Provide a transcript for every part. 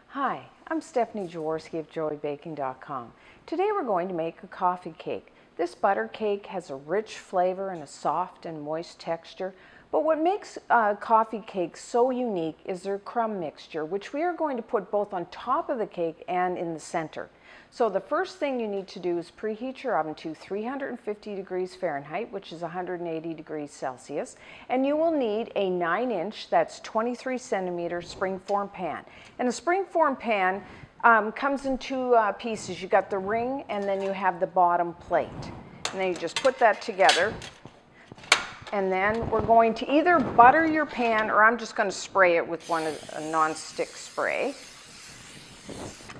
Hi, I'm Stephanie Jaworski of joybaking.com. Today we're going to make a coffee cake. This butter cake has a rich flavor and a soft and moist texture, but what makes coffee cakes so unique is their crumb mixture, which we are going to put both on top of the cake and in the center. So the first thing you need to do is preheat your oven to 350 degrees Fahrenheit, which is 180 degrees Celsius, and you will need a 9-inch, that's 23 centimeter springform pan. And a springform pan comes in two pieces. You got the ring and then you have the bottom plate. And then you just put that together. And then we're going to either butter your pan, or I'm just going to spray it with a non-stick spray.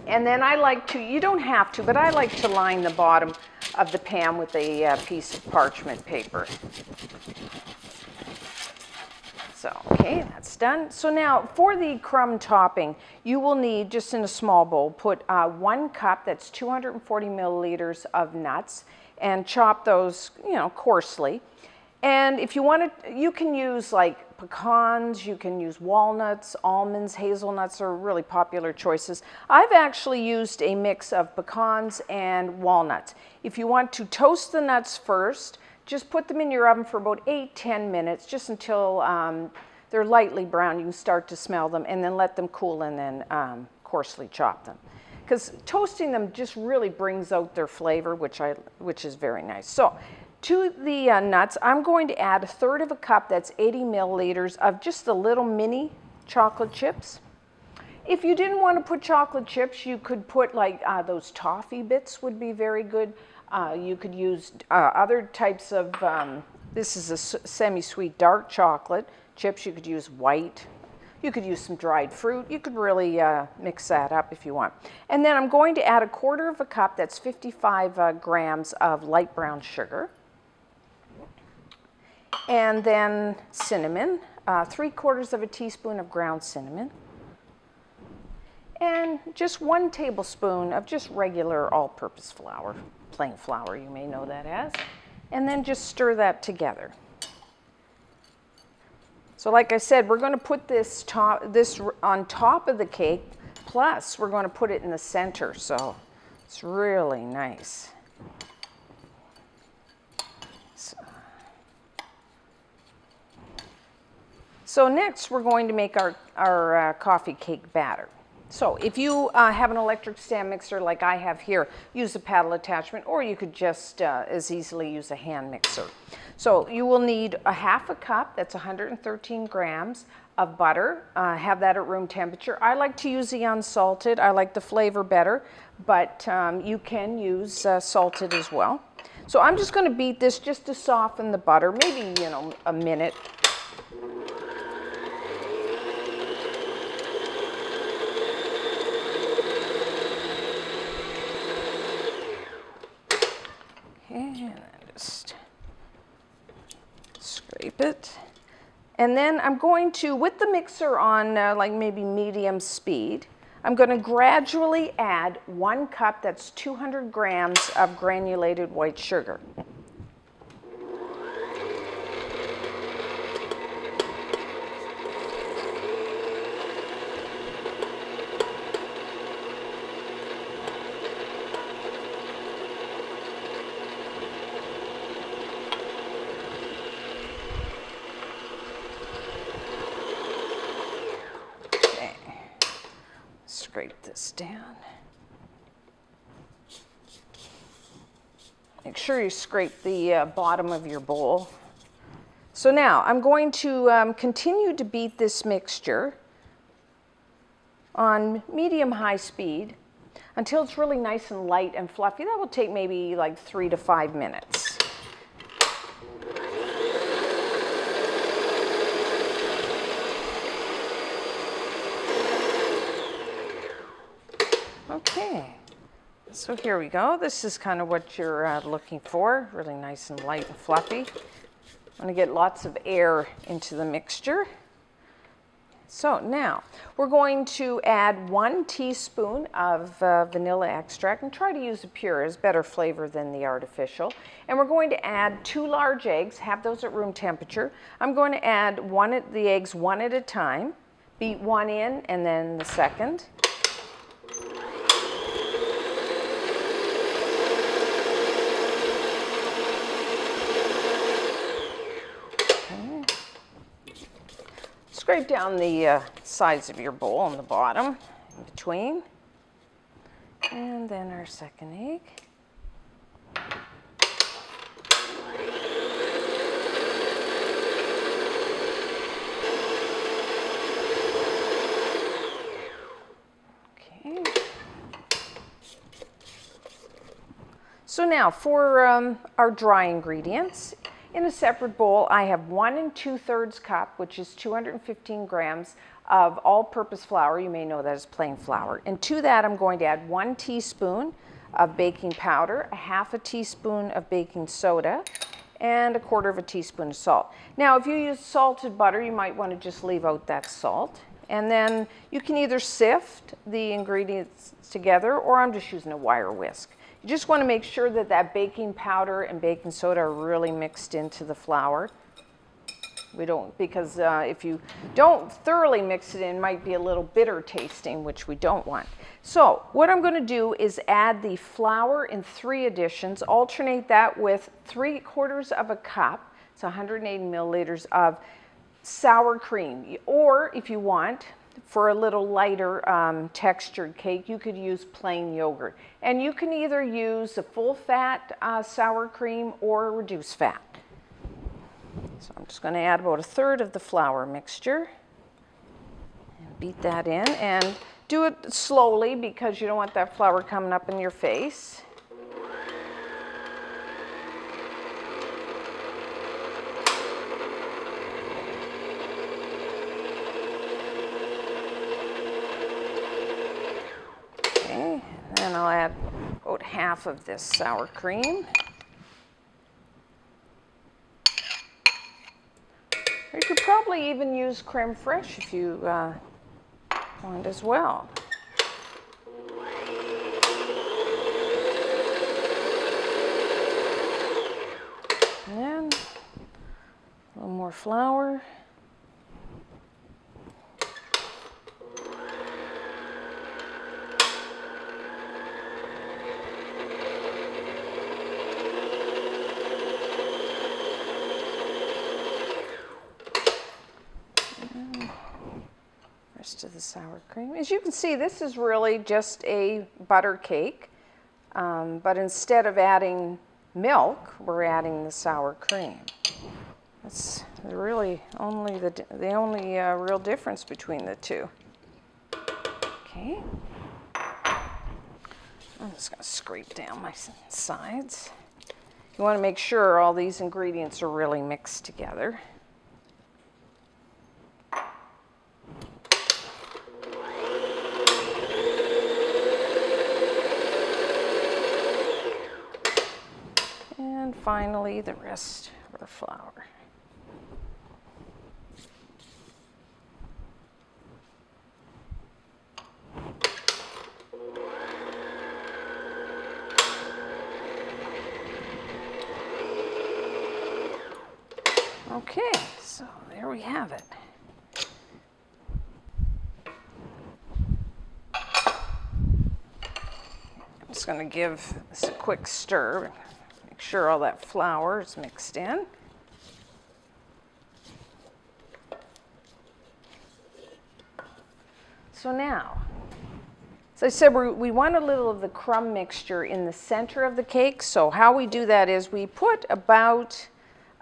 And then I like to, you don't have to, but I like to line the bottom of the pan with a piece of parchment paper. So, okay, that's done. So now for the crumb topping, you will need, just in a small bowl, put 1 cup, that's 240 milliliters of nuts, and chop those, coarsely. And if you want to, you can use like pecans, you can use walnuts, almonds, hazelnuts are really popular choices. I've actually used a mix of pecans and walnuts. If you want to toast the nuts first, just put them in your oven for about 8-10 minutes, just until they're lightly brown. You can start to smell them, and then let them cool, and then coarsely chop them. Because toasting them just really brings out their flavor, which is very nice. So, to the nuts, I'm going to add 1/3 cup, that's 80 milliliters, of just the little mini chocolate chips. If you didn't want to put chocolate chips, you could put like those toffee bits would be very good. You could use other types of, this is a semi-sweet dark chocolate chips. You could use white. You could use some dried fruit. You could really mix that up if you want. And then I'm going to add 1/4 cup, that's 55 grams of light brown sugar. And then cinnamon, 3/4 teaspoon of ground cinnamon. And just 1 tablespoon of just regular all-purpose flour, plain flour, you may know that as. And then just stir that together. So like I said, we're going to put this on top of the cake, plus we're going to put it in the center, so it's really nice. So next we're going to make our coffee cake batter. So if you have an electric stand mixer like I have here, use a paddle attachment, or you could just as easily use a hand mixer. So you will need 1/2 cup, that's 113 grams of butter. Have that at room temperature. I like to use the unsalted. I like the flavor better, but you can use salted as well. So I'm just going to beat this just to soften the butter, maybe a minute. And just scrape it. And then I'm going to, with the mixer on like maybe medium speed, I'm going to gradually add 1 cup, that's 200 grams of granulated white sugar. Scrape this down. Make sure you scrape the bottom of your bowl. So now I'm going to continue to beat this mixture on medium-high speed until it's really nice and light and fluffy. That will take maybe like 3 to 5 minutes. Okay, so here we go. This is kind of what you're looking for, really nice and light and fluffy. I'm going to get lots of air into the mixture. So now we're going to add 1 teaspoon of vanilla extract, and try to use a pure, it's better flavor than the artificial. And we're going to add 2 large eggs, have those at room temperature. I'm going to add the eggs one at a time, beat one in and then the second. Scrape down the sides of your bowl on the bottom, in between. And then our second egg. Okay. So now for our dry ingredients. In a separate bowl, I have 1 2/3 cup, which is 215 grams of all-purpose flour. You may know that as plain flour. And to that, I'm going to add 1 teaspoon of baking powder, a 1/2 teaspoon of baking soda, and 1/4 teaspoon of salt. Now, if you use salted butter, you might want to just leave out that salt. And then you can either sift the ingredients together, or I'm just using a wire whisk. You just want to make sure that that baking powder and baking soda are really mixed into the flour. Because if you don't thoroughly mix it in, it might be a little bitter tasting, which we don't want. So what I'm going to do is add the flour in 3 additions, alternate that with 3/4 cup, it's 180 milliliters of sour cream. Or if you want, for a little lighter textured cake, you could use plain yogurt. And you can either use a full fat sour cream or reduced fat. So I'm just going to add about 1/3 of the flour mixture and beat that in, and do it slowly because you don't want that flour coming up in your face. And I'll add about 1/2 of this sour cream. Or you could probably even use creme fraiche if you want as well. And then a little more flour. Rest of the sour cream. As you can see, this is really just a butter cake, but instead of adding milk, we're adding the sour cream. That's really only the only real difference between the two. Okay. I'm just going to scrape down my sides. You want to make sure all these ingredients are really mixed together. And finally, the rest of our flour. Okay, so there we have it. I'm just going to give this a quick stir. Make sure all that flour is mixed in. So now, as I said, we want a little of the crumb mixture in the center of the cake. So how we do that is we put about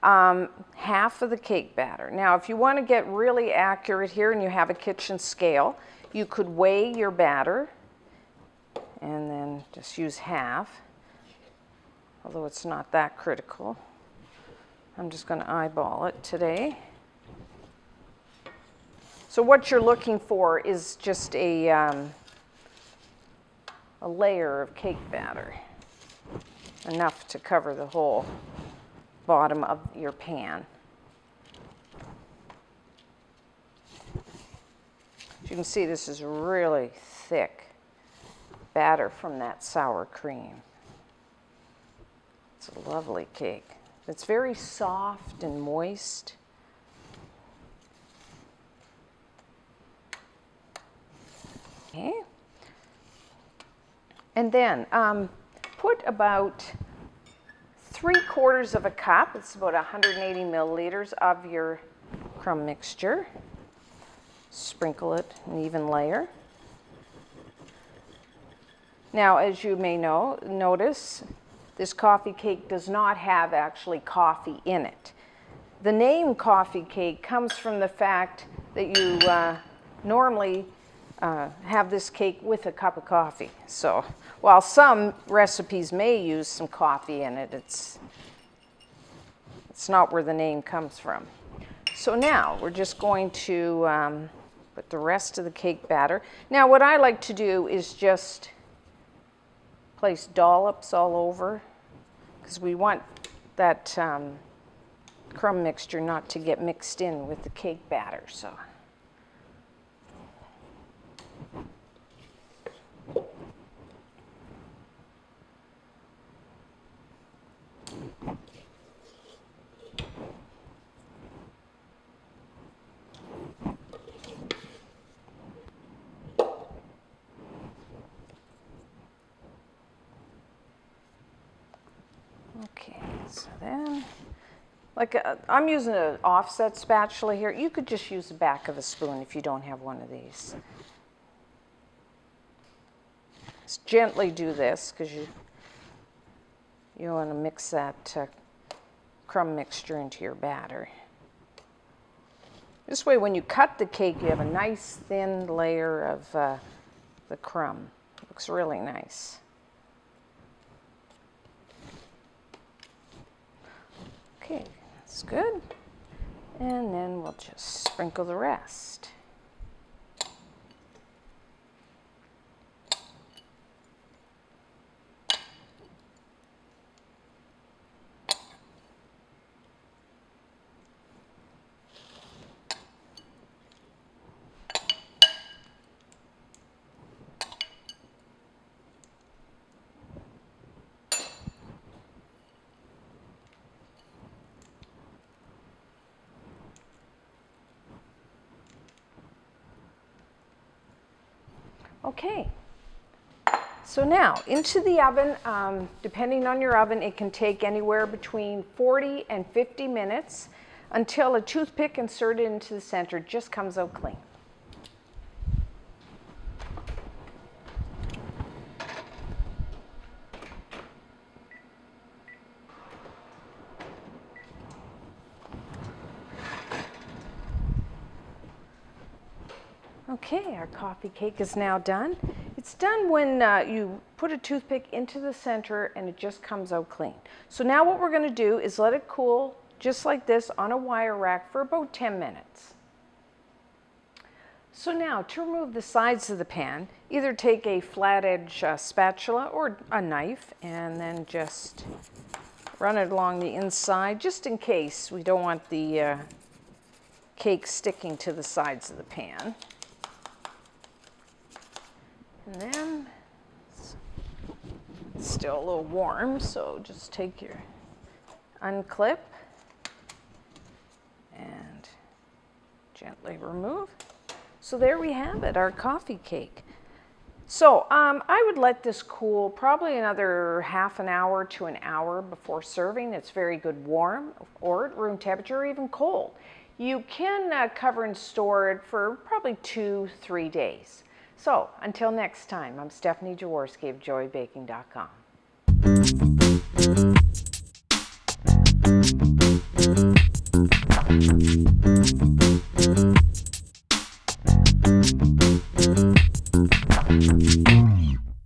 1/2 of the cake batter. Now, if you want to get really accurate here and you have a kitchen scale, you could weigh your batter and then just use 1/2. Although it's not that critical. I'm just going to eyeball it today. So what you're looking for is just a layer of cake batter, enough to cover the whole bottom of your pan. You can see this is really thick batter from that sour cream. It's a lovely cake. It's very soft and moist. Okay. And then put about 3/4 of a cup, it's about 180 milliliters of your crumb mixture. Sprinkle it an even layer. Now, as you may notice, this coffee cake does not have actually coffee in it. The name coffee cake comes from the fact that you normally have this cake with a cup of coffee. So while some recipes may use some coffee in it, it's not where the name comes from. So now we're just going to put the rest of the cake batter. Now what I like to do is just place dollops all over, because we want that crumb mixture not to get mixed in with the cake batter. So. Okay, so then, I'm using an offset spatula here. You could just use the back of a spoon if you don't have one of these. Just gently do this because you want to mix that crumb mixture into your batter. This way, when you cut the cake, you have a nice thin layer of the crumb. Looks really nice. Okay, that's good. And then we'll just sprinkle the rest. Okay, so now into the oven, depending on your oven, it can take anywhere between 40 and 50 minutes until a toothpick inserted into the center just comes out clean. Okay, our coffee cake is now done. It's done when you put a toothpick into the center and it just comes out clean. So now what we're going to do is let it cool just like this on a wire rack for about 10 minutes. So now to remove the sides of the pan, either take a flat edge spatula or a knife and then just run it along the inside just in case we don't want the cake sticking to the sides of the pan. And then it's still a little warm, so just take your unclip and gently remove. So there we have it, our coffee cake. So I would let this cool probably another half an hour to an hour before serving. It's very good warm or at room temperature or even cold. You can cover and store it for probably 2-3 days. So until next time, I'm Stephanie Jaworski of JoyBaking.com.